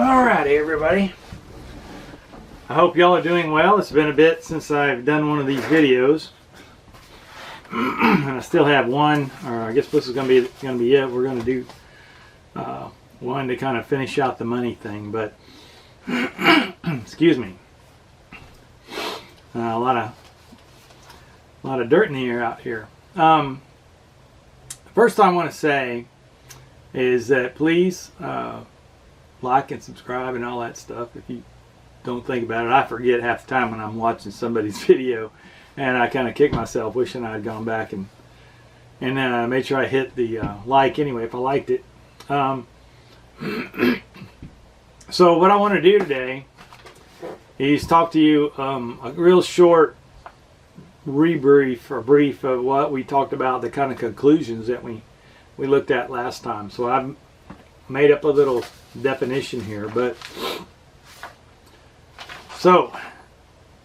Alrighty, everybody. I hope y'all are doing well. It's been a bit since I've done one of these videos, and I still have one, or I guess this is going to be it. We're going to do one to kind of finish out the money thing, but excuse me. A lot of dirt in the air out here. First thing I want to say is that please like and subscribe and all that stuff. If you don't think about it, I forget half the time when I'm watching somebody's video, and I kind of kick myself wishing I'd gone back and made sure I hit the like anyway if I liked it. So what I want to do today is talk to you a real short brief of what we talked about, the kind of conclusions that we looked at last time. So I've made up a little definition here, but so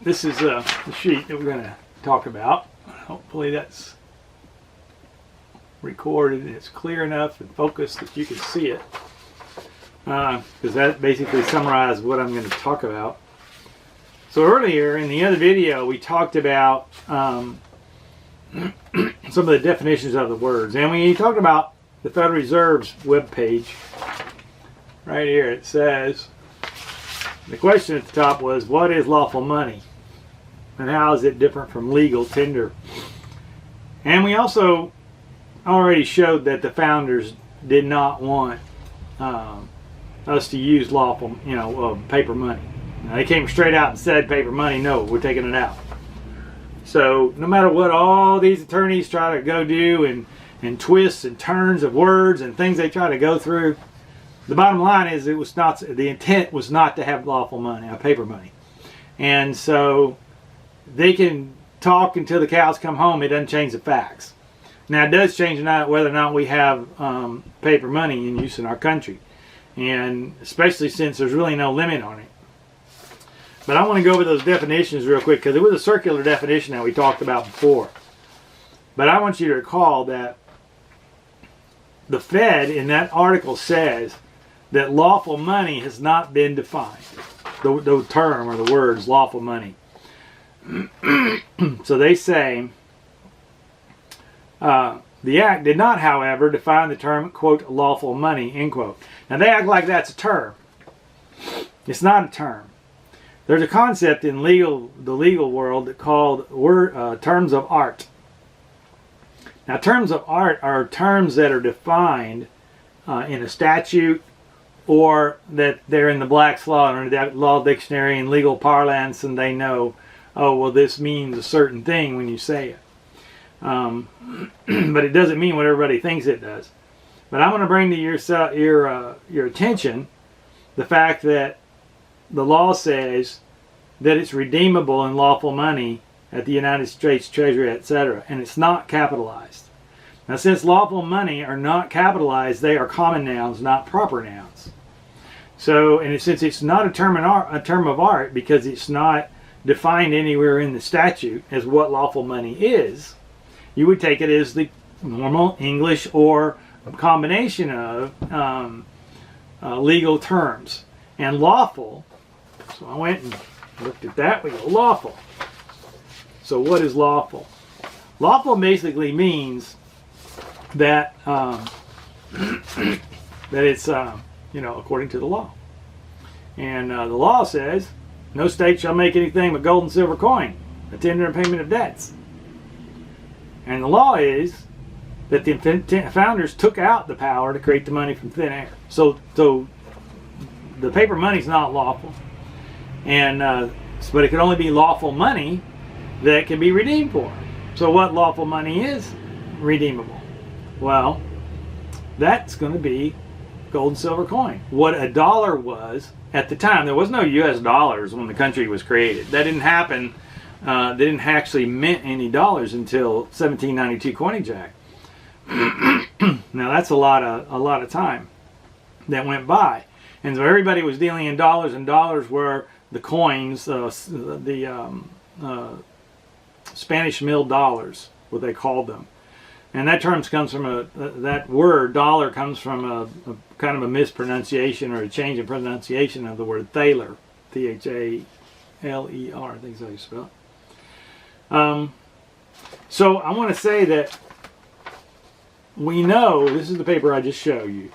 this is the sheet that we're going to talk about. Hopefully that's recorded and it's clear enough and focused that you can see it, because that basically summarizes what I'm going to talk about. So earlier in the other video we talked about some of the definitions of the words, and we talked about the Federal Reserve's webpage. Right here it says, the question at the top was, what is lawful money and how is it different from legal tender? And we also already showed that the founders did not want us to use lawful, paper money. Now, they came straight out and said paper money, no, we're taking it out. So no matter what all these attorneys try to go do and twists and turns of words and things they try to go through, the bottom line is it was not, the intent was not to have lawful money, paper money. And so they can talk until the cows come home. It doesn't change the facts. Now it does change whether or not we have paper money in use in our country, and especially since there's really no limit on it. But I want to go over those definitions real quick, because it was a circular definition that we talked about before. But I want you to recall that the Fed in that article says that lawful money has not been defined. The term or the words lawful money. So they say, the Act did not, however, define the term, quote, lawful money, end quote. Now they act like that's a term. It's not a term. There's a concept in the legal world called terms of art. Now, terms of art are terms that are defined in a statute, or that they're in the Black's Law or the Law Dictionary in legal parlance, and they know, oh, well, this means a certain thing when you say it. But it doesn't mean what everybody thinks it does. But I'm going to bring to your attention the fact that the law says that it's redeemable in lawful money at the United States Treasury, etc., and it's not capitalized. Now, since lawful money are not capitalized, they are common nouns, not proper nouns. So, and since it's not a term of art, because it's not defined anywhere in the statute as what lawful money is, you would take it as the normal English or a combination of legal terms. And lawful, so I went and looked at that. We go lawful. So what is lawful? Lawful basically means that that it's according to the law. And the law says, no state shall make anything but gold and silver coin, a tender and payment of debts. And the law is that the founders took out the power to create the money from thin air. So the paper money is not lawful, and but it can only be lawful money that can be redeemed for. So what lawful money is redeemable? Well, that's going to be gold and silver coin. What a dollar was at the time. There was no U.S. dollars when the country was created. That didn't happen. They didn't actually mint any dollars until 1792 Coinage Act. Now that's a lot of time that went by, and so everybody was dealing in dollars, and dollars were the coins, the Spanish mill dollars, what they called them. And that term comes from that word dollar comes from a kind of a mispronunciation or a change in pronunciation of the word thaler, Thaleer. I think is how you spell it. So I want to say that we know, this is the paper I just showed you.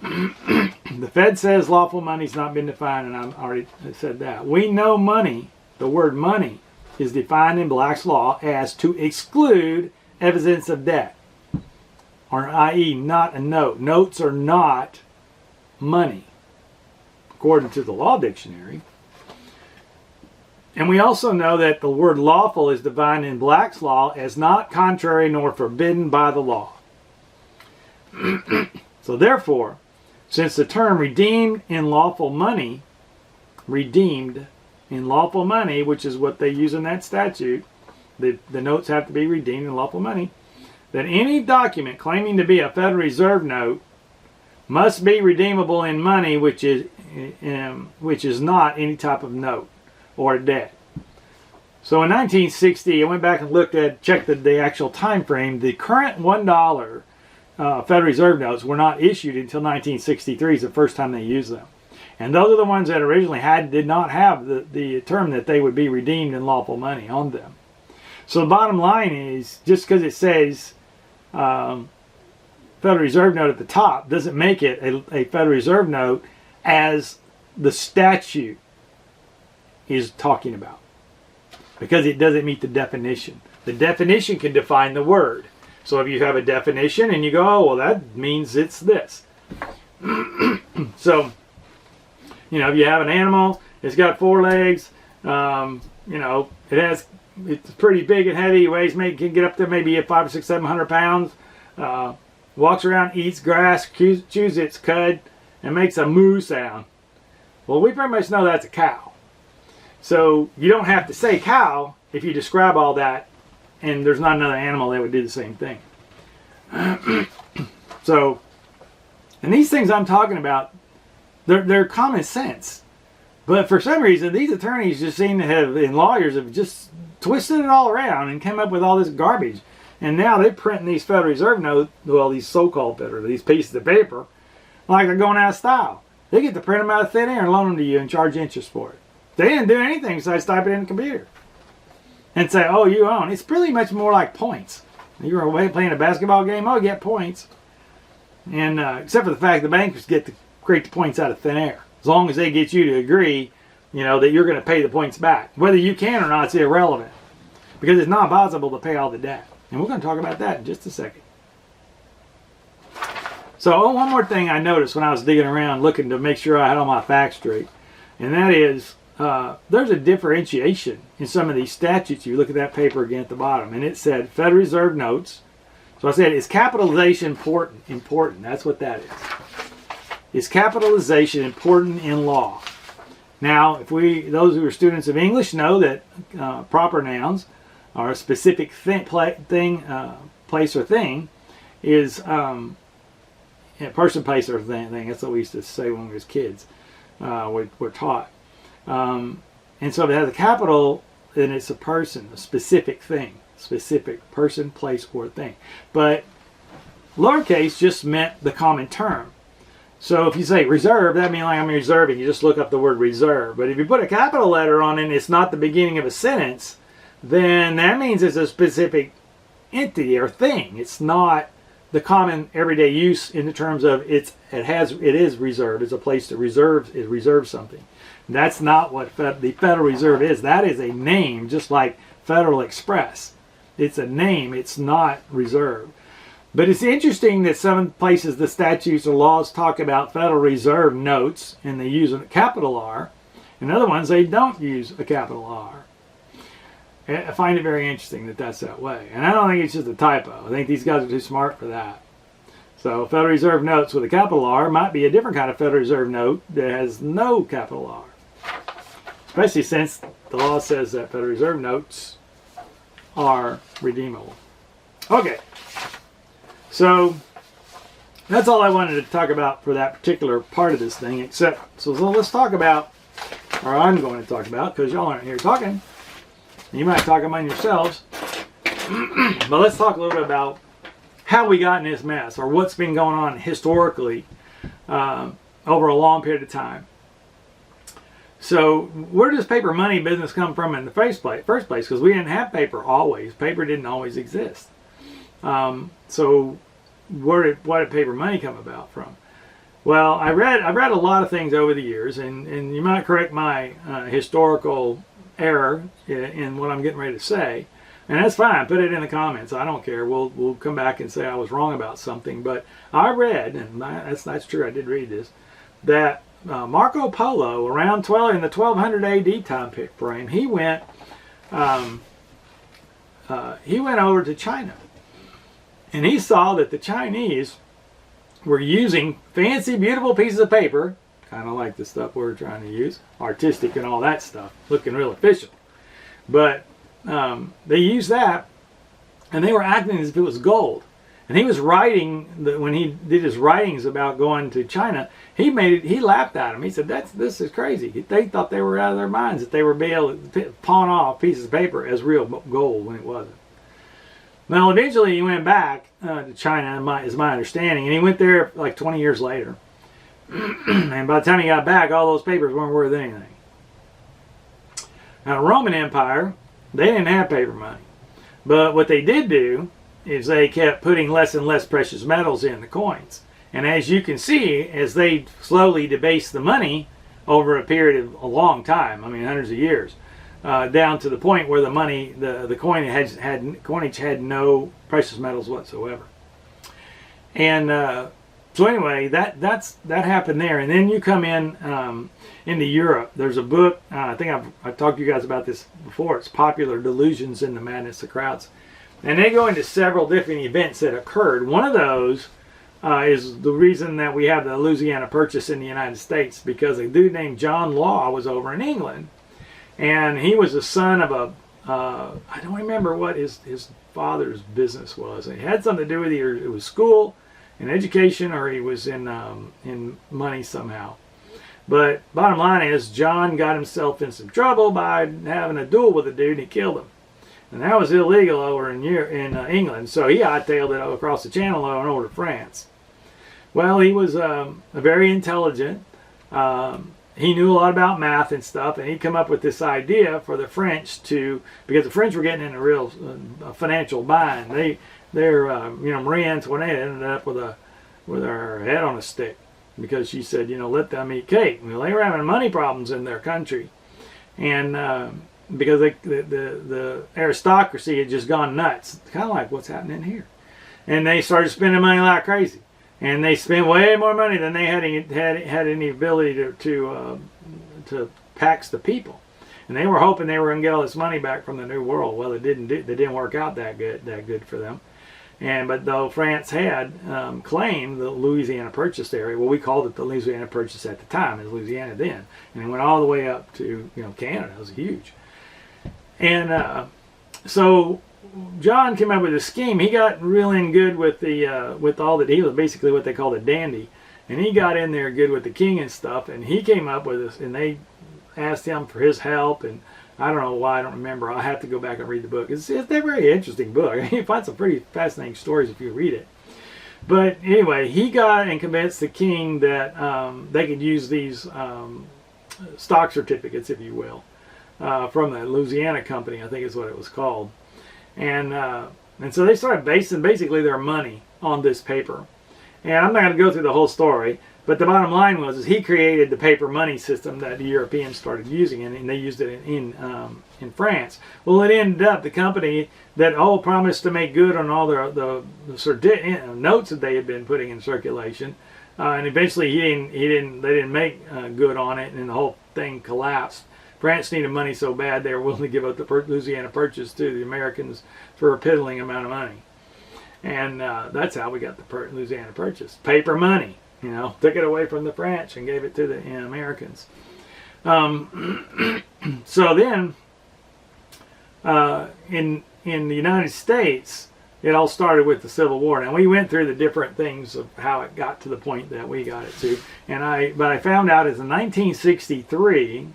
The Fed says lawful money's not been defined, and I already said that. We know money, the word money, is defined in Black's law as to exclude evidence of debt, or i.e. not a note. Notes are not money, according to the law dictionary. And we also know that the word lawful is defined in Black's law as not contrary nor forbidden by the law. So therefore, since the term redeemed in lawful money, which is what they use in that statute, the notes have to be redeemed in lawful money, that any document claiming to be a Federal Reserve note must be redeemable in money, which is not any type of note or debt. So in 1960, I went back and checked the actual time frame. The current $1 Federal Reserve notes were not issued until 1963 is the first time they used them. And those are the ones that originally did not have the term that they would be redeemed in lawful money on them. So the bottom line is, just because it says Federal Reserve note at the top doesn't make it a Federal Reserve note as the statute is talking about, because it doesn't meet the definition. The definition can define the word. So if you have a definition and you go, oh, well, that means it's this. So, if you have an animal, it's got 4 legs, it's pretty big and heavy, can get up to maybe 500 or 600, 700 pounds, walks around, eats grass, chews its cud, and makes a moo sound. Well, we pretty much know that's a cow. So you don't have to say cow if you describe all that, and there's not another animal that would do the same thing. So, and these things I'm talking about, they're common sense. But for some reason, these attorneys just seem to have, and lawyers have just twisted it all around and come up with all this garbage. And now they're printing these Federal Reserve notes, well, these so-called Federal, these pieces of paper, like they're going out of style. They get to print them out of thin air and loan them to you and charge interest for it. They didn't do anything besides type it in the computer and say, oh, you own. It's pretty much more like points. You're away playing a basketball game, oh, you get points. And except for the fact the bankers get to create the points out of thin air. As long as they get you to agree, that you're going to pay the points back. Whether you can or not, it's irrelevant. Because it's not possible to pay all the debt. And we're going to talk about that in just a second. So, one more thing I noticed when I was digging around looking to make sure I had all my facts straight. And that is, there's a differentiation in some of these statutes. You look at that paper again at the bottom, and it said Federal Reserve notes. So I said, is capitalization important? That's what that is. Is capitalization important in law? Now, those who are students of English know that proper nouns are a specific place or thing, is person, place, or thing. That's what we used to say when we was kids. We're taught. And so if it has a capital, then it's a person, a specific thing. Specific person, place, or thing. But lowercase just meant the common term. So if you say reserve, that means like I'm reserving. You just look up the word reserve. But if you put a capital letter on it and it's not the beginning of a sentence, then that means it's a specific entity or thing. It's not the common everyday use in the terms of it is reserved. It's a place to reserve something. That's not what the Federal Reserve is. That is a name, just like Federal Express. It's a name. It's not reserved. But it's interesting that some places the statutes or laws talk about Federal Reserve notes and they use a capital R. In other ones, they don't use a capital R. I find it very interesting that that's that way. And I don't think it's just a typo. I think these guys are too smart for that. So Federal Reserve notes with a capital R might be a different kind of Federal Reserve note that has no capital R. Especially since the law says that Federal Reserve notes are redeemable. Okay. So that's all I wanted to talk about for that particular part of this thing, so let's talk about, or I'm going to talk about, because y'all aren't here talking. You might talk among yourselves. But let's talk a little bit about how we got in this mess, or what's been going on historically over a long period of time. So where does paper money business come from in the first place? Because we didn't have paper always. Paper didn't always exist. So what did paper money come about from? Well, I've read a lot of things over the years, and you might correct my historical error in what I'm getting ready to say, and that's fine. Put it in the comments. I don't care. We'll come back and say I was wrong about something. But I read, and that's true. I did read this, that Marco Polo, around in the 1200 AD time frame, he went over to China, and he saw that the Chinese were using fancy, beautiful pieces of paper, kind of like the stuff we're trying to use, artistic and all that stuff, looking real official. But they used that, and they were acting as if it was gold. And he was writing, when he did his writings about going to China, he laughed at him. He said, this is crazy. They thought they were out of their minds, that they were able to pawn off pieces of paper as real gold when it wasn't. Well, eventually he went back to China, is my understanding, and he went there like 20 years later. And by the time he got back, all those papers weren't worth anything. Now, the Roman Empire, they didn't have paper money. But what they did do is they kept putting less and less precious metals in the coins. And as you can see, as they slowly debased the money over a period of a long time, I mean hundreds of years, down to the point where the money, the coinage had no precious metals whatsoever. And so anyway, that happened there. And then you come into Europe. There's a book, I think I've talked to you guys about this before. It's Popular Delusions in the Madness of Crowds. And they go into several different events that occurred. One of those is the reason that we have the Louisiana Purchase in the United States, because a dude named John Law was over in England. And he was the son of I don't remember what his father's business was. It had something to do with either it was school and education, or he was in money somehow. But bottom line is, John got himself in some trouble by having a duel with a dude, and he killed him. And that was illegal over in England, so he hightailed it across the channel and over to France. Well, he was very intelligent. He knew a lot about math and stuff, and he'd come up with this idea for the French because the French were getting in a real financial bind. Their Marie Antoinette ended up with her head on a stick, because she said, let them eat cake. Well, they were having money problems in their country, and because the aristocracy had just gone nuts, kind of like what's happening here, and they started spending money like crazy. And they spent way more money than they had any ability to tax the people. And they were hoping they were going to get all this money back from the New World. Well, it didn't work out that good for them. But though France had claimed the Louisiana Purchase area, well, we called it the Louisiana Purchase at the time, as Louisiana then, and it went all the way up to Canada. It was huge. And so John came up with a scheme. He got real in good with he was basically what they called a dandy, and he got in there good with the king and stuff. And he came up with this, and they asked him for his help. And I don't know why, I don't remember. I'll have to go back and read the book. It's a very interesting book. You find some pretty fascinating stories if you read it. But anyway, he got and convinced the king that they could use these stock certificates, if you will, from the Louisiana Company, I think is what it was called. And so they started basing basically their money on this paper. And I'm not going to go through the whole story, but the bottom line was he created the paper money system that the Europeans started using, and they used it in France. Well, it ended up the company that promised to make good on all the notes that they had been putting in circulation, and eventually they didn't make good on it, and the whole thing collapsed. France needed money so bad they were willing to give up the Louisiana Purchase to the Americans for a piddling amount of money. And that's how we got the Louisiana Purchase. Paper money, took it away from the French and gave it to the Americans. So then, in the United States, it all started with the Civil War. Now, we went through the different things of how it got to the point that we got it to. But I found out is in 1963,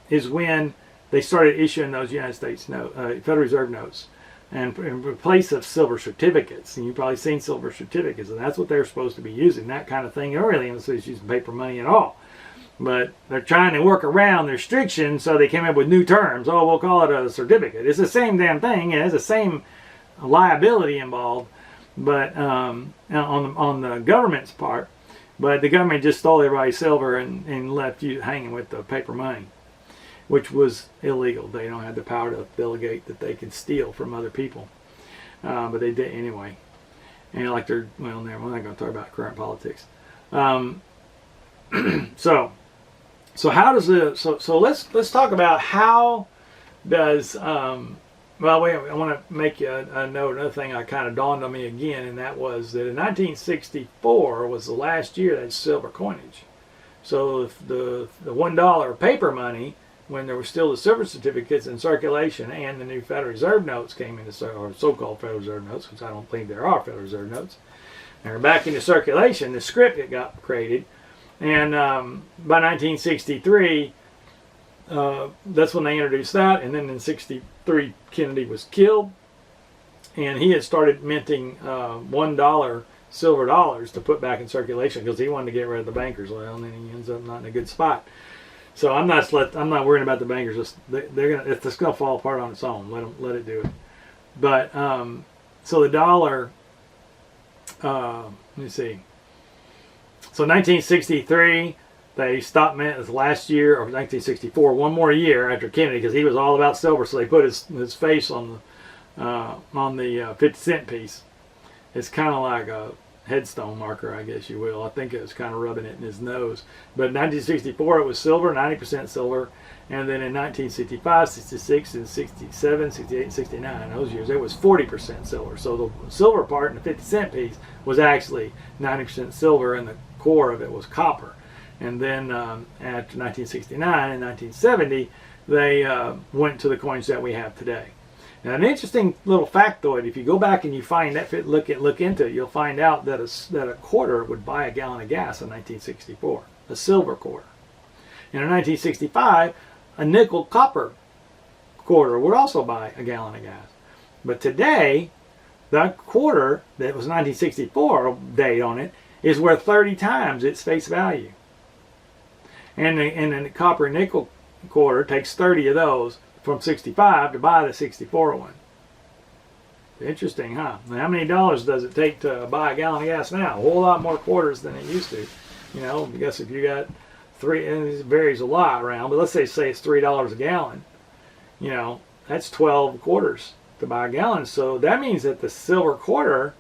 is when they started issuing those United States Federal Reserve notes. and in place of silver certificates. And you've probably seen silver certificates, and that's what they're supposed to be using, that kind of thing. Early in the cities using paper money at all. But they're trying to work around the restrictions, so they came up with new terms. Oh, we'll call it a certificate. It's the same damn thing. It has the same liability involved, but on the government's part. But the government just stole everybody's silver and left you hanging with the paper money, which was illegal. They don't have the power to delegate that they can steal from other people. But they did anyway. And like they're, well, we're not going to talk about current politics. So how does so let's talk about how does well, wait, I want to make you a note. Another thing that kind of dawned on me again, and that was that in 1964 was the last year that silver coinage. So the $1 paper money, when there were still the silver certificates in circulation and the new Federal Reserve notes came into, or so-called Federal Reserve notes, which I don't think there are Federal Reserve notes, they were back into circulation. The script that got created, and by 1963. That's when they introduced that, and then in '63 Kennedy was killed, and he had started minting $1 silver dollars to put back in circulation because he wanted to get rid of the bankers. Well, and then he ends up not in a good spot. So I'm not worrying about the bankers. It's gonna fall apart on its own. Let it do it. But so the dollar. Let me see. So 1963. They stopped minting last year, or 1964, one more year after Kennedy, because he was all about silver. So they put his face on the 50-cent piece. It's kind of like a headstone marker, I guess you will. I think it was kind of rubbing it in his nose. But in 1964, it was silver, 90% silver. And then in 1965, 66, and 67, 68, 69, those years, it was 40% silver. So the silver part in the 50-cent piece was actually 90% silver, and the core of it was copper. And then after 1969 and 1970, they went to the coins that we have today. Now, an interesting little factoid: if you go back and you find that, look into it, you'll find out that a quarter would buy a gallon of gas in 1964, a silver quarter. And in 1965, a nickel copper quarter would also buy a gallon of gas. But today, that quarter that was 1964 date on it is worth 30 times its face value. And the copper nickel quarter takes 30 of those from 65 to buy the 64 one. Interesting, huh? Now, how many dollars does it take to buy a gallon of gas now? A whole lot more quarters than it used to. You know, I guess if you got three, and it varies a lot around, but let's say it's $3 a gallon. You know, that's 12 quarters to buy a gallon. So that means that the silver quarter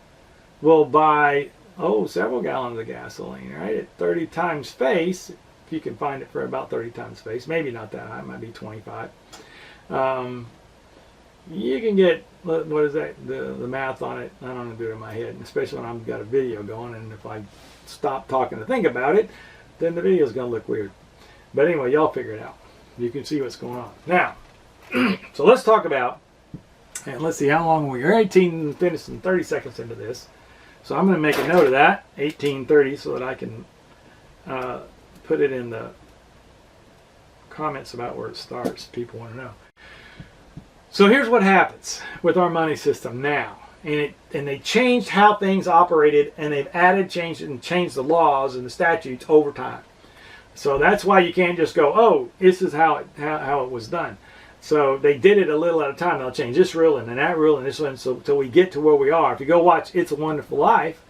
will buy, several gallons of gasoline, right? At 30 times face. You can find it for about 30 times face, maybe not that high, it might be 25. You can get, what is that, the math on it, I don't know to do it in my head, especially when I've got a video going, and if I stop talking to think about it, then the video is going to look weird. But anyway, y'all figure it out. You can see what's going on. Now, so let's talk about, and let's see how long we're 18 minutes and 30 seconds into this. So I'm going to make a note of that, 18:30, so that I can put it in the comments about where it starts. People want to know. So here's what happens with our money system now, and they changed how things operated, and they've changed the laws and the statutes over time. So that's why you can't just go, this is how it was done. So they did it a little at a time. They'll change this rule and then that rule and this one, so till we get to where we are. If you go watch It's a Wonderful Life,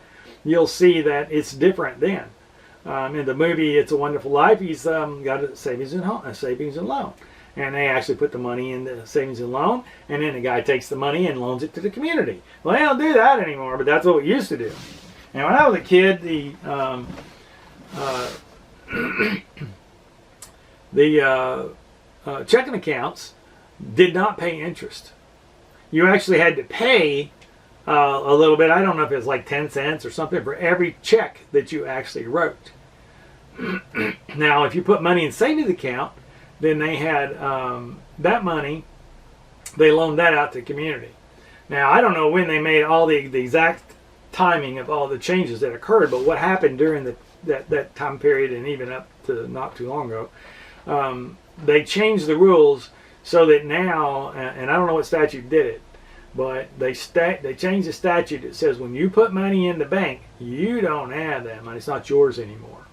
you'll see that it's different then. In the movie It's a Wonderful Life, he's got a savings and loan. And they actually put the money in the savings and loan, and then the guy takes the money and loans it to the community. Well, they don't do that anymore, but that's what we used to do. And when I was a kid, the checking accounts did not pay interest. You actually had to pay a little bit. I don't know if it was like 10 cents or something for every check that you actually wrote. Now, if you put money in savings account, then they had that money, they loaned that out to the community. Now, I don't know when they made all the exact timing of all the changes that occurred, but what happened during that time period and even up to not too long ago, they changed the rules so that now, and I don't know what statute did it, But they changed the statute. It says when you put money in the bank, you don't have that money. It's not yours anymore.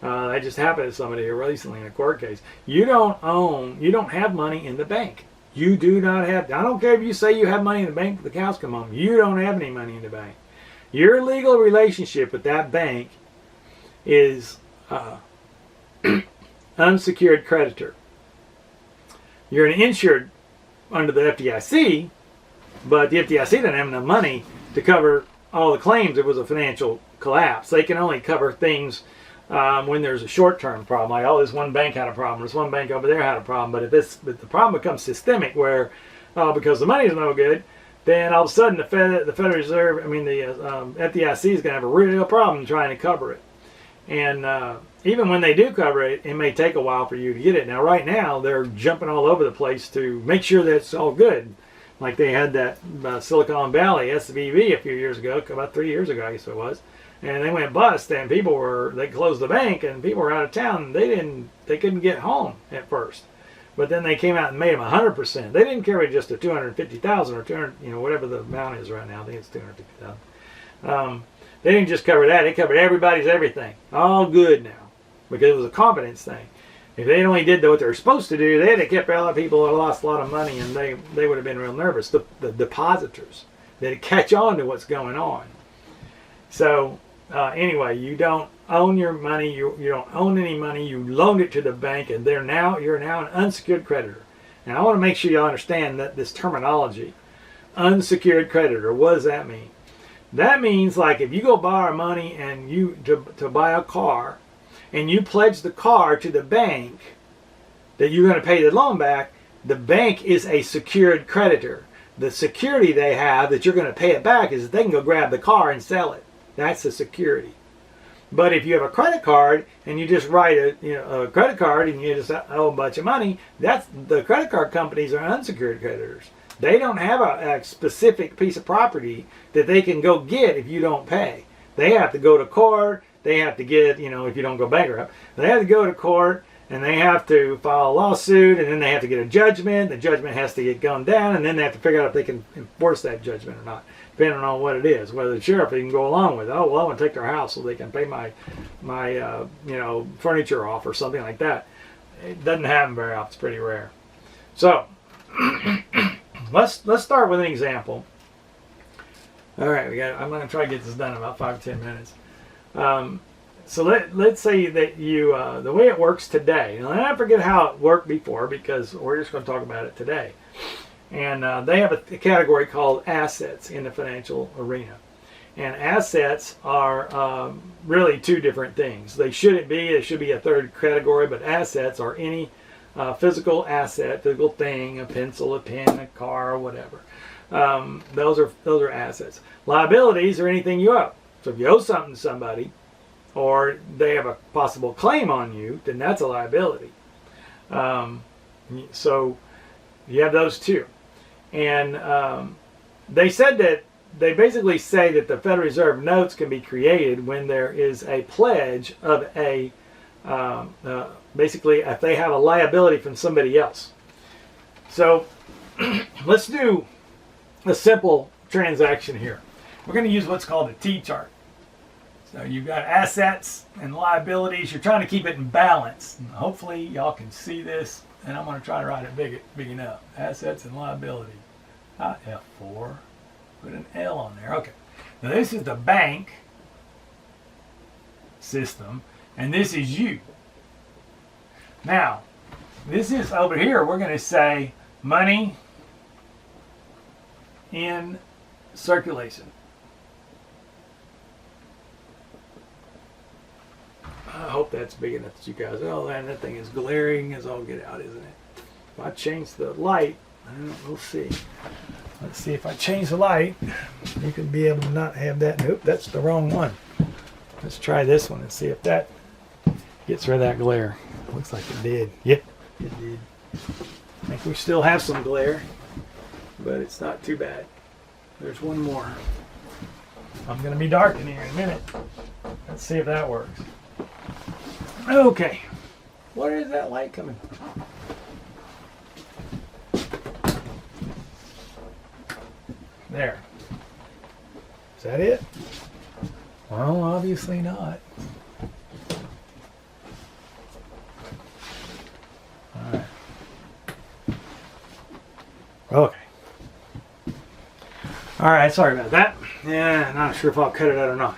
That just happened to somebody here recently in a court case. You don't have money in the bank. You do not have, I don't care if you say you have money in the bank till the cows come home. You don't have any money in the bank. Your legal relationship with that bank is unsecured creditor. You're an insured under the FDIC, but the FDIC doesn't have enough money to cover all the claims. It was a financial collapse. They can only cover things when there's a short-term problem. Like, oh, this one bank had a problem. This one bank over there had a problem. But if the problem becomes systemic, where because the money is no good, then all of a sudden the Federal Reserve, the FDIC is going to have a real problem trying to cover it. And even when they do cover it, it may take a while for you to get it. Now, right now, they're jumping all over the place to make sure that it's all good. Like they had that Silicon Valley SVB a few years ago, about 3 years ago, I guess it was. And they went bust, and they closed the bank, and people were out of town. They couldn't get home at first. But then they came out and made them 100%. They didn't carry just a 250,000 or 200, whatever the amount is right now. I think it's 250,000. They didn't just cover that. They covered everybody's everything. All good now. Because it was a confidence thing. If they only did what they were supposed to do, they'd have kept a lot of people that lost a lot of money, and they would have been real nervous. The depositors, they'd catch on to what's going on. So anyway, you don't own your money. You don't own any money. You loaned it to the bank, and you're now an unsecured creditor. And I want to make sure you understand that this terminology, unsecured creditor. What does that mean? That means, like, if you go borrow money and to buy a car, and you pledge the car to the bank that you're going to pay the loan back, the bank is a secured creditor. The security they have that you're going to pay it back is that they can go grab the car and sell it. That's the security. But if you have a credit card and you just write a credit card and you just owe a bunch of money, the credit card companies are unsecured creditors. They don't have a specific piece of property that they can go get if you don't pay. They have to go to court. They have to get, if you don't go bankrupt, they have to go to court and they have to file a lawsuit, and then they have to get a judgment. The judgment has to get gone down, and then they have to figure out if they can enforce that judgment or not, depending on what it is. Whether the sheriff can go along with, oh, well, I want to take their house so they can pay my furniture off or something like that. It doesn't happen very often. It's pretty rare. So let's start with an example. All right, I'm going to try to get this done in about 5 to 10 minutes. So let's say that you, the way it works today, and I forget how it worked before because we're just going to talk about it today. And they have a category called assets in the financial arena. And assets are really two different things. They shouldn't be. It should be a third category, but assets are any physical asset, physical thing, a pencil, a pen, a car, whatever. Those are assets. Liabilities are anything you owe. So if you owe something to somebody, or they have a possible claim on you, then that's a liability. So you have those two. And they basically say that the Federal Reserve notes can be created when there is a pledge of basically if they have a liability from somebody else. So let's do a simple transaction here. We're going to use what's called a T-chart. So you've got assets and liabilities. You're trying to keep it in balance. And hopefully y'all can see this, and I'm going to try to write it big enough. Assets and liability. F4. Put an L on there. Okay. Now this is the bank system, and this is you. Now, this is over here. We're going to say money in circulation. I hope that's big enough that you guys, oh man, that thing is glaring as all get out, isn't it? If I change the light, we'll see. Let's see if I change the light, you can be able to not have that. Nope, that's the wrong one. Let's try this one and see if that gets rid of that glare. Looks like it did. Yep, it did. I think we still have some glare, but it's not too bad. There's one more. I'm going to be dark in here in a minute. Let's see if that works. Okay. Where is that light coming from? There. Is that it? Well, obviously not. All right. Okay. All right, sorry about that. Yeah, not sure if I'll cut it out or not.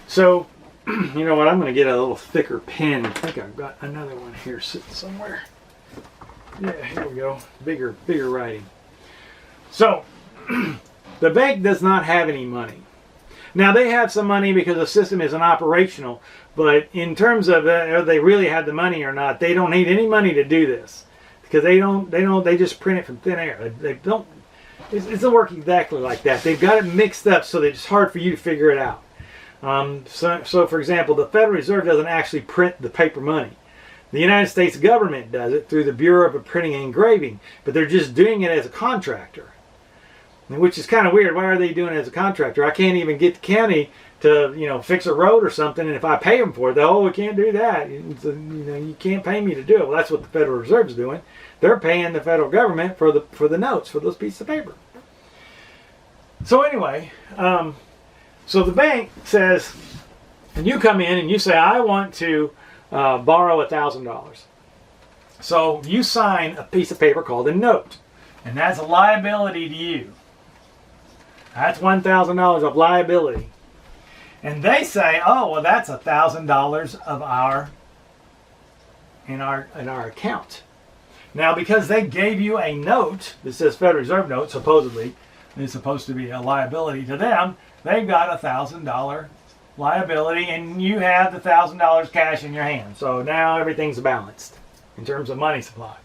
So, you know what? I'm going to get a little thicker pen. I think I've got another one here sitting somewhere. Yeah, here we go. Bigger writing. So, the bank does not have any money. Now, they have some money because the system isn't operational, but in terms of whether they really have the money or not, they don't need any money to do this because they just print it from thin air. They don't. It doesn't work exactly like that. They've got it mixed up so that it's hard for you to figure it out. So, for example, the Federal Reserve doesn't actually print the paper money. The United States government does it through the Bureau of Printing and Engraving, but they're just doing it as a contractor, which is kind of weird. Why are they doing it as a contractor? I can't even get the county to, fix a road or something, and if I pay them for it, we can't do that. You can't pay me to do it. Well, that's what the Federal Reserve is doing. They're paying the federal government for the notes, for those pieces of paper. So anyway, so the bank says, and you come in and you say, I want to borrow $1,000. So you sign a piece of paper called a note, and that's a liability to you. That's $1,000 of liability. And they say, oh, well, that's $1,000 in our account. Now, because they gave you a note that says Federal Reserve note, supposedly, and it's supposed to be a liability to them, they've got $1,000 liability, and you have the $1,000 cash in your hand. So now everything's balanced in terms of money supply.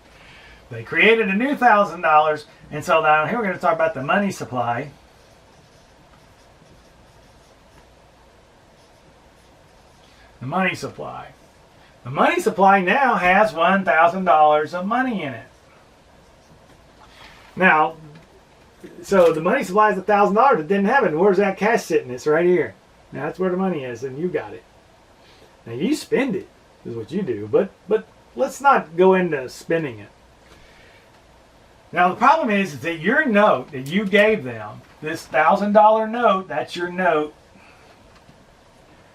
They created a new $1,000, and so now here we're going to talk about the money supply. The money supply. The money supply now has $1,000 of money in it. Now, so the money supply is $1,000. It didn't have it. Where's that cash sitting? It's right here. Now that's where the money is, and you got it. Now you spend it, is what you do. But let's not go into spending it. Now the problem is that your note that you gave them, this $1,000 note, that's your note,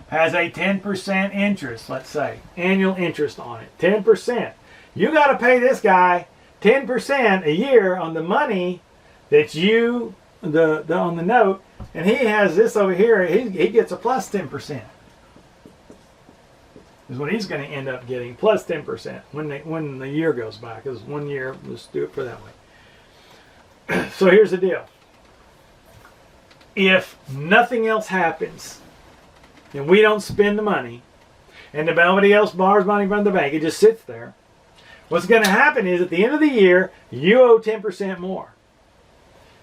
has a 10% interest, let's say, annual interest on it, 10%. You got to pay this guy 10% a year on the money that you, on the note, and he has this over here, he gets a plus 10%. Is what he's going to end up getting, plus 10% when the year goes by, because 1 year, let's do it for that way. So here's the deal. If nothing else happens, and we don't spend the money, and nobody else borrows money from the bank, it just sits there, what's going to happen is at the end of the year, you owe 10% more.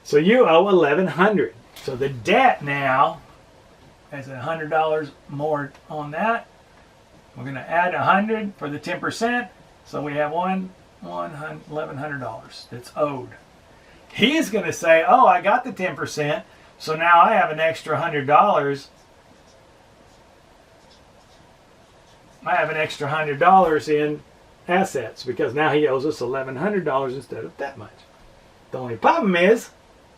So you owe $1,100. So the debt now has $100 more on that. We're going to add $100 for the 10%. So we have $1,100 that's owed. He's going to say, oh, I got the 10%. So now I have an extra $100. I have an extra $100 in assets because now he owes us $1,100 instead of that much. The only problem is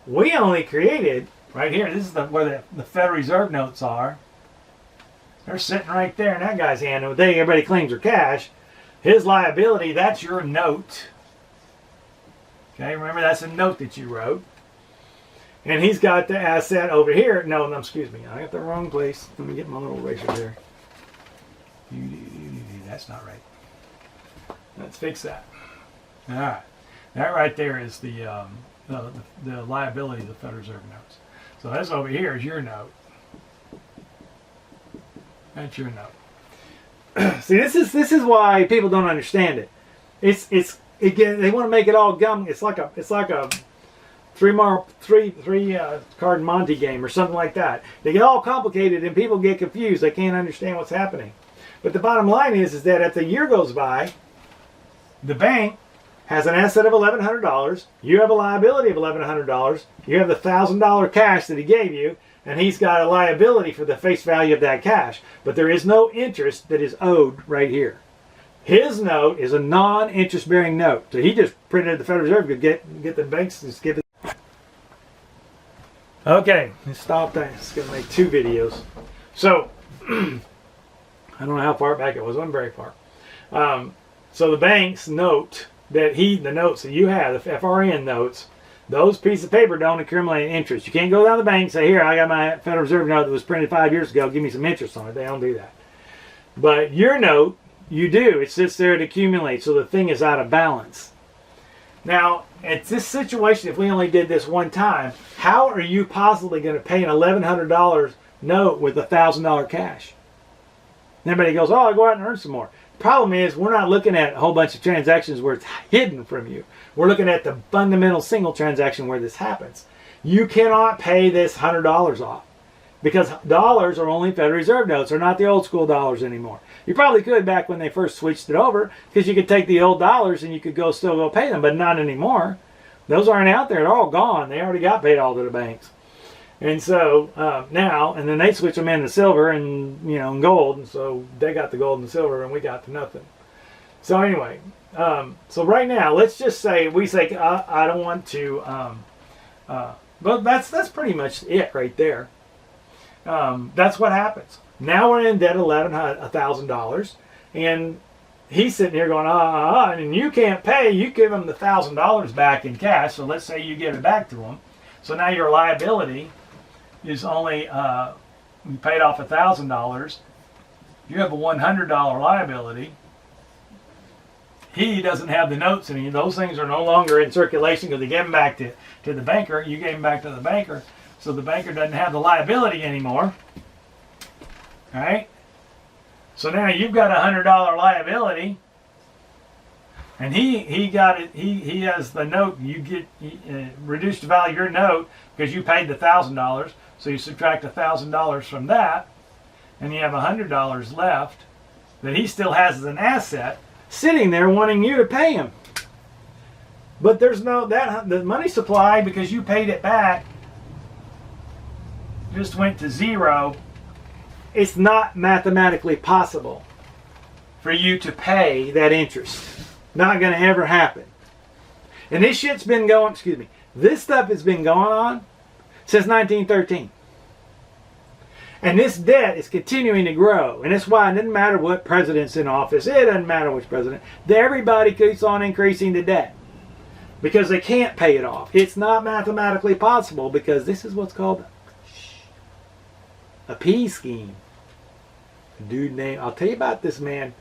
we only created, right here, this is where the Federal Reserve notes are. They're sitting right there in that guy's hand. Everybody claims are cash. His liability, that's your note. Okay, remember that's a note that you wrote. And he's got the asset over here. No, excuse me. I got the wrong place. Let me get my little eraser there. That's not right. Let's fix that. All right. That right there is the liability of the Federal Reserve notes. So that's over here is your note. That's your note. See, this is why people don't understand it. They want to make it all gum. It's like a three card Monte game or something like that. They get all complicated and people get confused. They can't understand what's happening. But the bottom line is that if the year goes by, the bank has an asset of $1,100. You have a liability of $1,100. You have the $1,000 cash that he gave you, and he's got a liability for the face value of that cash. But there is no interest that is owed right here. His note is a non-interest bearing note. So he just printed the Federal Reserve to get the banks to give it. Okay, let's stop that. It's going to make 2 videos. So, I don't know how far back it was. It wasn't very far. So the banks note that the notes that you have, the FRN notes, those pieces of paper don't accumulate interest. You can't go down to the bank and say, here, I got my Federal Reserve note that was printed 5 years ago. Give me some interest on it. They don't do that. But your note, you do. It sits there to accumulate. So the thing is out of balance. Now, at this situation, if we only did this one time, how are you possibly going to pay an $1,100 note with $1,000 cash? And everybody goes, oh, I'll go out and earn some more. The problem is we're not looking at a whole bunch of transactions where it's hidden from you. We're looking at the fundamental single transaction where this happens. You cannot pay this $100 off because dollars are only Federal Reserve notes. They're not the old school dollars anymore. You probably could back when they first switched it over because you could take the old dollars and you could still go pay them, but not anymore. Those aren't out there. They're all gone. They already got paid all to the banks. And so now, and then they switch them into silver and and gold, and so they got the gold and silver, and we got the nothing. So anyway, so right now, let's just say we say I don't want to. But that's pretty much it right there. That's what happens. Now we're in debt $1,000, and he's sitting here going and you can't pay. You give him the $1,000 back in cash. So let's say you give it back to him. So now your liability is only you paid off $1,000. You have a $100 liability. He doesn't have the notes anymore. Those things are no longer in circulation because they gave them back to the banker. You gave them back to the banker, so the banker doesn't have the liability anymore. All right. So now you've got a $100 liability, and he got it. He has the note. You get reduced the value of your note because you paid the $1,000. So you subtract $1,000 from that, and you have $100 left that he still has as an asset sitting there wanting you to pay him. But there's the money supply, because you paid it back, just went to zero. It's not mathematically possible for you to pay that interest. Not going to ever happen. And this shit's been going, this stuff has been going on since 1913. And this debt is continuing to grow. And that's why it doesn't matter what president's in office. It doesn't matter which president. Everybody keeps on increasing the debt because they can't pay it off. It's not mathematically possible because this is what's called a P scheme. A dude named, I'll tell you about this man.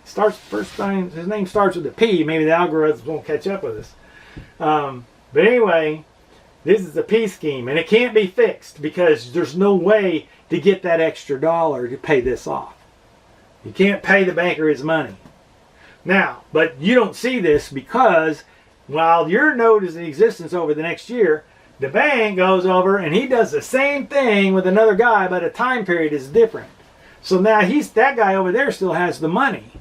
His name starts with a P. Maybe the algorithms won't catch up with us. But anyway, this is a P scheme, and it can't be fixed because there's no way to get that extra dollar to pay this off. You can't pay the banker his money. Now, but you don't see this because while your note is in existence over the next year, the bank goes over and he does the same thing with another guy, but a time period is different. So now that guy over there still has the money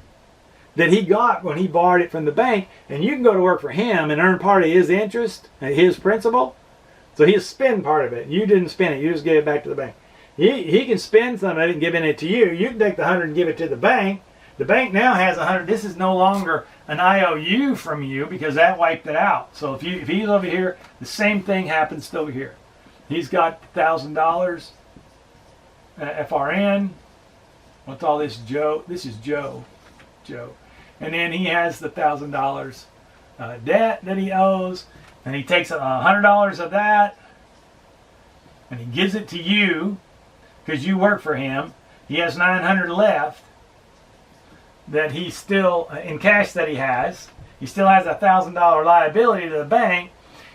that he got when he borrowed it from the bank, and you can go to work for him and earn part of his interest, his principal. So he'll spend part of it. You didn't spend it. You just gave it back to the bank. He can spend some of it and give it to you. You can take the 100 and give it to the bank. The bank now has 100. This is no longer an IOU from you because that wiped it out. So if he's over here, the same thing happens over here. He's got $1,000 FRN. What's all this, Joe? This is Joe. And then he has the $1,000 debt that he owes. And he takes $100 of that and he gives it to you because you work for him. He has $900 left that he's still in cash that he has. He still has a $1,000 liability to the bank,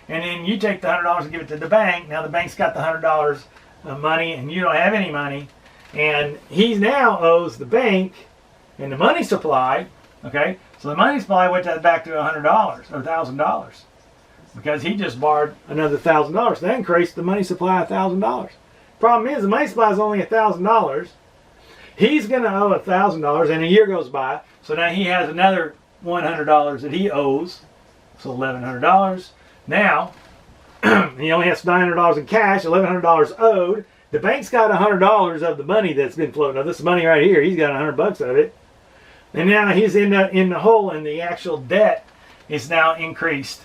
and then you take the $100 and give it to the bank. Now the bank's got the $100 money and you don't have any money, and he now owes the bank and the money supply. Okay, so the money supply went back to $100 or $1,000. Because he just borrowed another $1,000. That increased the money supply $1,000. Problem is, the money supply is only $1,000. He's going to owe $1,000, and a year goes by. So now he has another $100 that he owes. So $1,100. Now, he only has $900 in cash, $1,100 owed. The bank's got $100 of the money that's been floating. Now, this money right here, he's got $100 of it. And now he's in the hole, and the actual debt is now increased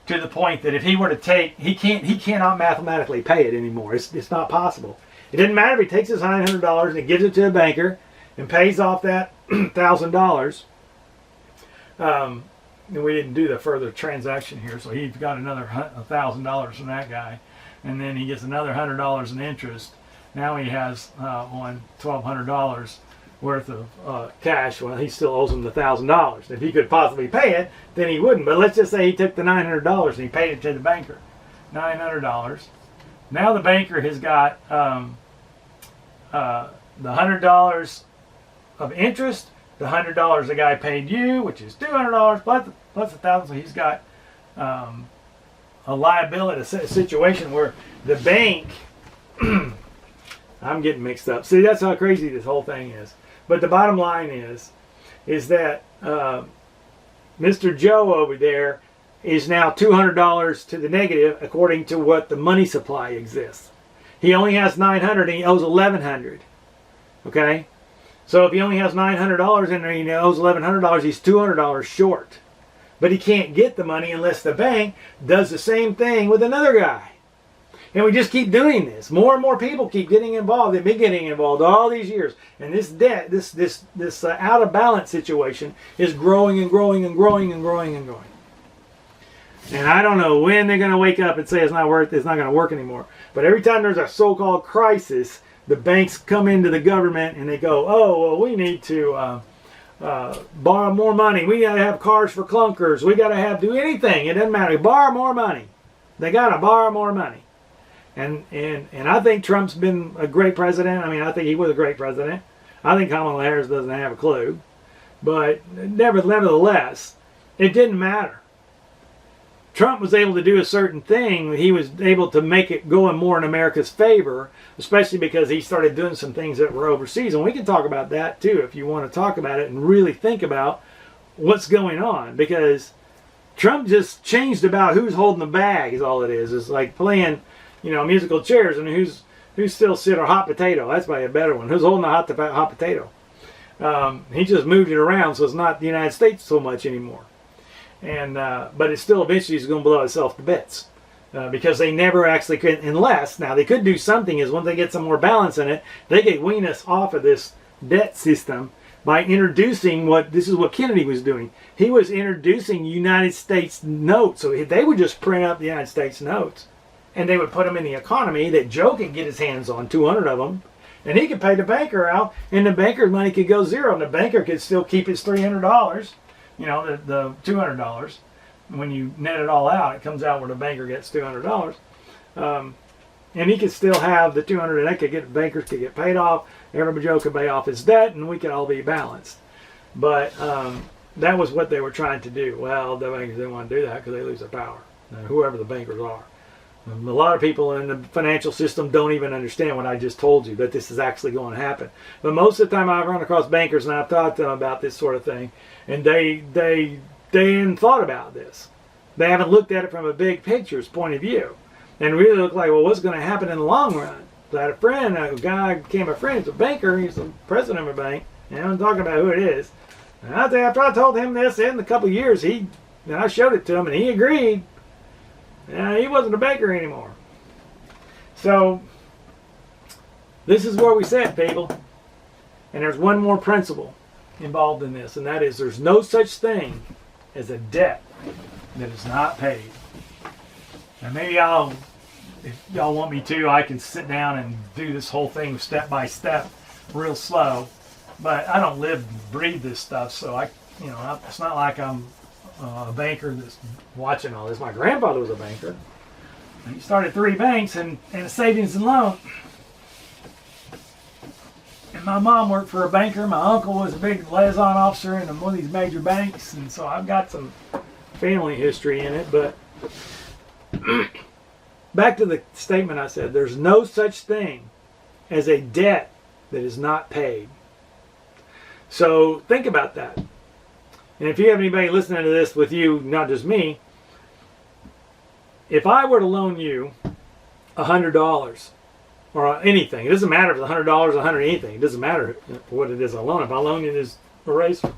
to the point that if he were to take, he cannot mathematically pay it anymore. It's not possible. It doesn't matter if he takes his $900 and he gives it to a banker and pays off that $1,000. And we didn't do the further transaction here, so he got another $1,000 from that guy, and then he gets another $100 in interest. Now he has on $1,200 worth of cash. Well, he still owes him the $1,000. If he could possibly pay it, then he wouldn't. But let's just say he took the $900 and he paid it to the banker. $900. Now the banker has got the $100 of interest, the $100 the guy paid you, which is $200 plus $1,000. So he's got a liability, a situation where the bank. I'm getting mixed up. See, that's how crazy this whole thing is. But the bottom line is that Mr. Joe over there is now $200 to the negative according to what the money supply exists. He only has $900 and he owes $1,100. Okay? So if he only has $900 and he owes $1,100, he's $200 short. But he can't get the money unless the bank does the same thing with another guy. And we just keep doing this. More and more people keep getting involved. They've been getting involved all these years. And this debt, this out of balance situation is growing and growing and growing and growing and growing. And I don't know when they're going to wake up and say it's not going to work anymore. But every time there's a so-called crisis, the banks come into the government and they go, oh, well, we need to borrow more money. We got to have cars for clunkers. We got to do anything. It doesn't matter. Borrow more money. They got to borrow more money. And I think Trump's been a great president. I mean, I think he was a great president. I think Kamala Harris doesn't have a clue. But nevertheless, it didn't matter. Trump was able to do a certain thing. He was able to make it go more in America's favor, especially because he started doing some things that were overseas. And we can talk about that too if you want to talk about it and really think about what's going on. Because Trump just changed about who's holding the bag is all it is. It's like playing, musical chairs and who's still sitting, or hot potato. That's probably a better one. Who's holding the hot potato? He just moved it around, so it's not the United States so much anymore. And but it still eventually is going to blow itself to bits because they never actually could. Unless now they could do something is once they get some more balance in it, they could wean us off of this debt system by introducing this is what Kennedy was doing. He was introducing United States notes, so they would just print up the United States notes. And they would put them in the economy that Joe could get his hands on, 200 of them. And he could pay the banker out, and the banker's money could go zero. And the banker could still keep his $300, the $200. When you net it all out, it comes out where the banker gets $200. And he could still have the $200, and bankers could get paid off. Everybody Joe could pay off his debt, and we could all be balanced. But that was what they were trying to do. Well, the bankers didn't want to do that because they lose their power, whoever the bankers are. A lot of people in the financial system don't even understand what I just told you, that this is actually going to happen. But most of the time I've run across bankers and I've talked to them about this sort of thing, and they hadn't thought about this. They haven't looked at it from a big picture's point of view and really look like, well, what's going to happen in the long run? So I had a guy became a friend, he's a banker, he's the president of a bank, and I'm talking about who it is. And after I told him this in a couple of years, I showed it to him and he agreed. He wasn't a banker anymore. So, this is where we sit, people. And there's one more principle involved in this, and that is there's no such thing as a debt that is not paid. And maybe if y'all want me to, I can sit down and do this whole thing step by step, real slow. But I don't live and breathe this stuff, so it's not like I'm a banker that's watching all this. My grandfather was a banker. And he started 3 banks and a savings and loan. And my mom worked for a banker. My uncle was a big liaison officer in one of these major banks. And so I've got some family history in it. But back to the statement I said, there's no such thing as a debt that is not paid. So think about that. And if you have anybody listening to this with you, not just me, if I were to loan you $100 or anything, it doesn't matter if it's $100, $100 anything, it doesn't matter what it is I loan. If I loan you this eraser,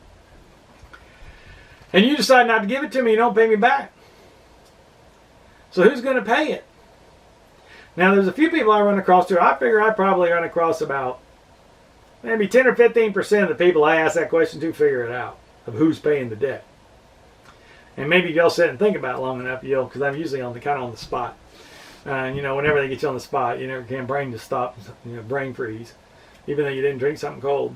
and you decide not to give it to me, you don't pay me back, So who's going to pay it? Now, there's a few people I run across too. I figure I probably run across about maybe 10 or 15% of the people I ask that question to figure it out of who's paying the debt. And maybe if y'all sit and think about it long enough, you'll, because I'm usually kind of on the spot. Whenever they get you on the spot, you never can brain just stop, brain freeze, even though you didn't drink something cold.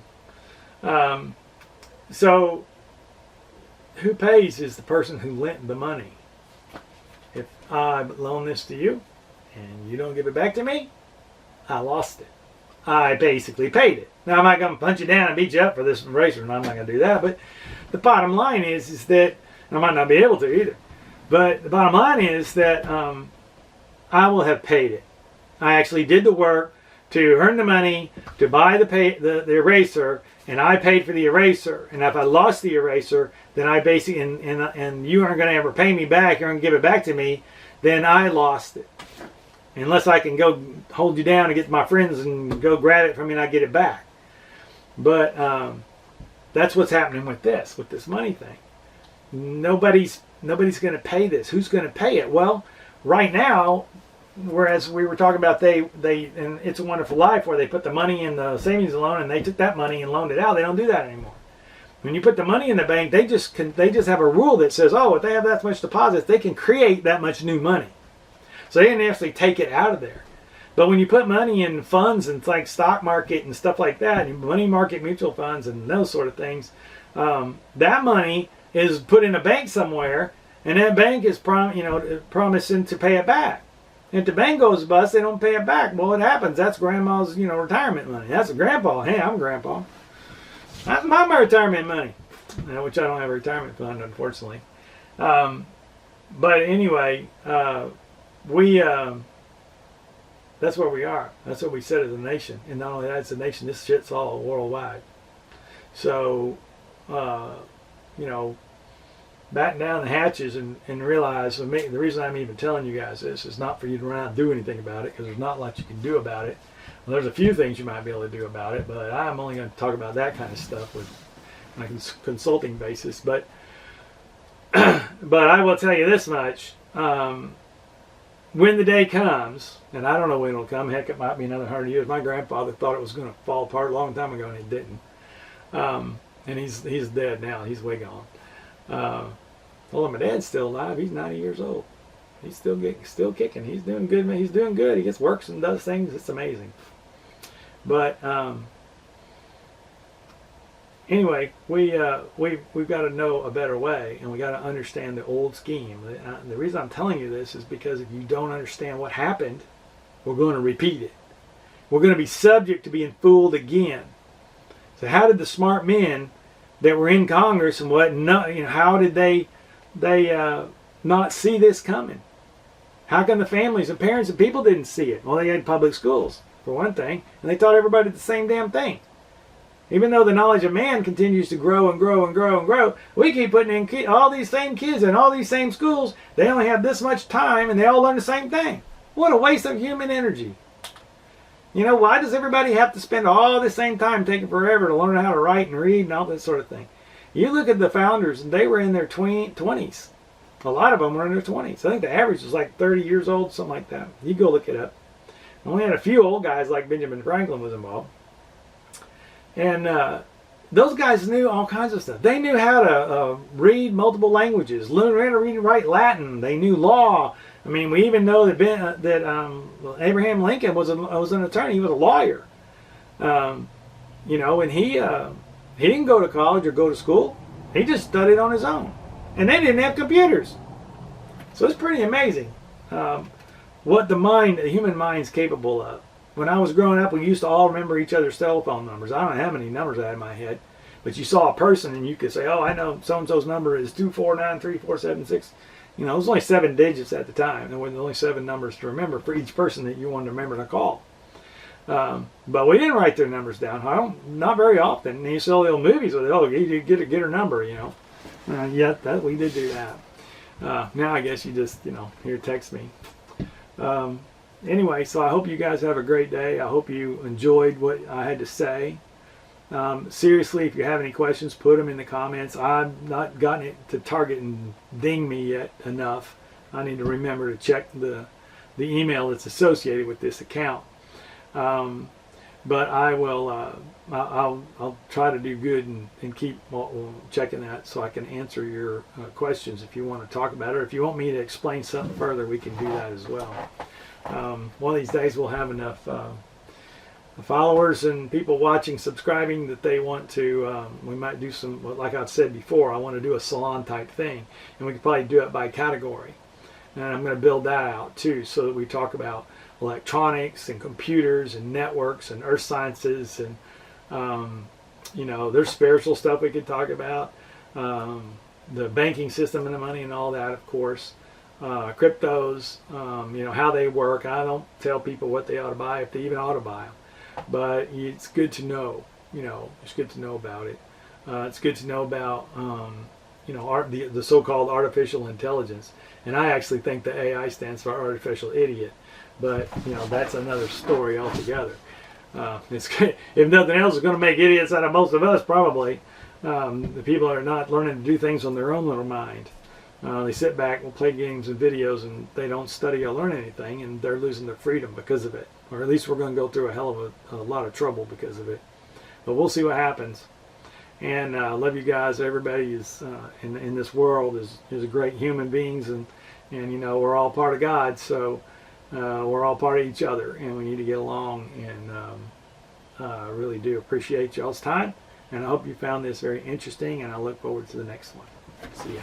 So who pays is the person who lent the money. If I loan this to you and you don't give it back to me, I lost it. I basically paid it. Now, I'm not going to punch you down and beat you up for this eraser, and I'm not going to do that. But the bottom line is that, I might not be able to either, but the bottom line is that I will have paid it. I actually did the work to earn the money, to buy the eraser, and I paid for the eraser. And if I lost the eraser, then I basically, and you aren't going to ever pay me back, you're going to give it back to me, then I lost it. Unless I can go hold you down and get my friends and go grab it from you and I get it back. But that's what's happening with this money thing. Nobody's going to pay this. Who's going to pay it? Well, right now, whereas we were talking about they and It's a Wonderful Life, where they put the money in the savings loan and they took that money and loaned it out. They don't do that anymore. When you put the money in the bank, they just have a rule that says, oh, if they have that much deposits, they can create that much new money. So they didn't actually take it out of there. But when you put money in funds and like stock market and stuff like that, and money market mutual funds and those sort of things, that money is put in a bank somewhere, and that bank is promising to pay it back. And if the bank goes bust, they don't pay it back. Well, what happens? That's grandma's retirement money. That's a grandpa. Hey, I'm grandpa. That's my retirement money, which I don't have a retirement fund, unfortunately. But anyway, that's where we are. That's what we said as a nation. And not only that, as a nation, this shit's all worldwide. So, batten down the hatches and realize, the reason I'm even telling you guys this is not for you to run out and do anything about it, because there's not much you can do about it. Well, there's a few things you might be able to do about it, but I'm only going to talk about that kind of stuff with on a consulting basis. But I will tell you this much. When the day comes, and I don't know when it'll come, heck, it might be another 100 years. My grandfather thought it was going to fall apart a long time ago, and it didn't. And he's dead now. He's way gone. Although my dad's still alive, he's 90 years old. He's still kicking. He's doing good. He's doing good. He gets works and does things. It's amazing. But anyway, we've got to know a better way, and we got to understand the old scheme. The reason I'm telling you this is because if you don't understand what happened, we're going to repeat it. We're going to be subject to being fooled again. So how did the smart men that were in Congress and how did they not see this coming? How come the families and parents and people didn't see it? Well, they had public schools, for one thing, and they taught everybody the same damn thing. Even though the knowledge of man continues to grow and grow and grow and grow, we keep putting in all these same kids in all these same schools. They only have this much time, and they all learn the same thing. What a waste of human energy. Why does everybody have to spend all the same time taking forever to learn how to write and read and all that sort of thing? You look at the founders, and they were in their 20s. A lot of them were in their 20s. I think the average was like 30 years old, something like that. You go look it up. And we had a few old guys like Benjamin Franklin was involved. And those guys knew all kinds of stuff. They knew how to read multiple languages, learn how to read and write Latin. They knew law. I mean, we even know that Abraham Lincoln was an attorney. He was a lawyer. And he didn't go to college or go to school. He just studied on his own. And they didn't have computers. So it's pretty amazing what the human mind's capable of. When I was growing up, we used to all remember each other's telephone numbers. I don't know how many numbers I had in my head, but you saw a person and you could say, oh, I know so-and-so's number is 2493476. It was only 7 digits at the time. There were only 7 numbers to remember for each person that you wanted to remember to call. But we didn't write their numbers down. Not very often. And you saw the old movies with it. Oh, you get her number, we did do that. Now I guess you just, here, text me. Anyway, so I hope you guys have a great day. I hope you enjoyed what I had to say. Seriously, if you have any questions, put them in the comments. I've not gotten it to target and ding me yet enough I need to remember to check the email that's associated with this account. But I will. I'll try to do good and keep checking that so I can answer your questions if you want to talk about it, or if you want me to explain something further, we can do that as well. One of these days we'll have enough followers and people watching, subscribing, that they want to. We might do some, like I've said before, I want to do a salon type thing, and we could probably do it by category. And I'm going to build that out too, so that we talk about electronics and computers and networks and earth sciences, and there's spiritual stuff we could talk about, the banking system and the money and all that, of course, cryptos, how they work. I don't tell people what they ought to buy, if they even ought to buy them, but it's good to know. It's good to know about it. It's good to know about the so-called artificial intelligence, and I actually think the AI stands for artificial idiot. But that's another story altogether. It's if nothing else, it's going to make idiots out of most of us, probably. The people are not learning to do things on their own little mind. They sit back and play games and videos, and they don't study or learn anything, and they're losing their freedom because of it. Or at least we're going to go through a hell of a lot of trouble because of it. But we'll see what happens. And love you guys. Everybody is in this world is great human beings, and we're all part of God, so. We're all part of each other, and we need to get along, and I really do appreciate y'all's time, and I hope you found this very interesting, and I look forward to the next one. See ya.